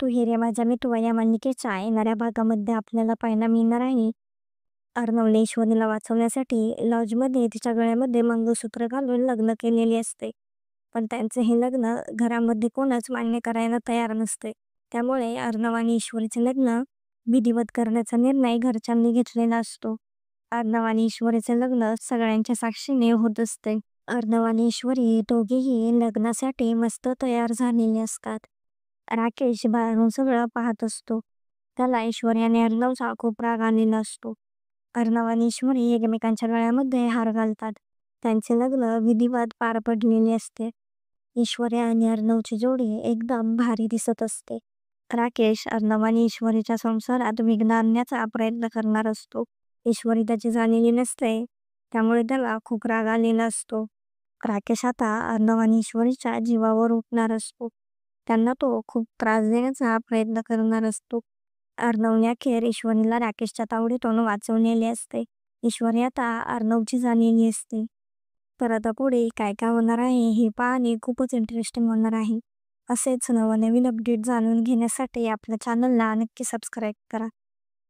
तू हिरे माझ्या मितवा या मालिकेच्या येणाऱ्या भागामध्ये आपल्याला पाहायला मिळणार आहे. अर्णवने ईश्वरीला वाचवण्यासाठी लॉजमध्ये तिच्या गळ्यामध्ये मंगळसूत्र घालून लग्न केलेले असते. पण त्यांचे हे लग्न घरामध्ये कोणच मान्य करायला तयार नसते. त्यामुळे अर्णव आणि ईश्वरीचे लग्न विधिवत करण्याचा निर्णय घरच्यांनी घेतलेला असतो. अर्णव आणि ईश्वरीचे लग्न सगळ्यांच्या साक्षीने होत असते. अर्णव आणि ईश्वरी दोघेही लग्नासाठी मस्त तयार झालेले असतात. राकेश बाहेरून सगळं पाहत असतो. त्याला ईश्वरी आणि अर्णवचा खूप राग आलेला असतो. अर्णव आणि ईश्वरी एकमेकांच्या गळ्यामध्ये हार घालतात. त्यांचे लग्न विधिवत पार पडलेले असते. ईश्वरी आणि अर्णवची जोडी एकदम भारी दिसत असते. राकेश अर्णव आणि ईश्वरीच्या संसारात विघ्न आणण्याचा प्रयत्न करणार असतो. ईश्वरी त्याची झालेली नसते, त्यामुळे त्याला खूप राग आलेला असतो. राकेश आता अर्णव आणि ईश्वरीच्या जीवावर उठणार असतो. त्यांना तो खूप त्रास देण्याचा प्रयत्न करणार असतो. अर्णवने अखेर ईश्वरीला राकेशच्या तावडीतून वाचवलेले असते. ईश्वरी आता अर्णवची झालेली असते. तर आता पुढे काय काय होणार आहे हे पाहणे खूपच इंटरेस्टिंग होणार आहे. असेच नवनवीन अपडेट जाणून घेण्यासाठी आपल्या चॅनलला नक्की सबस्क्राईब करा.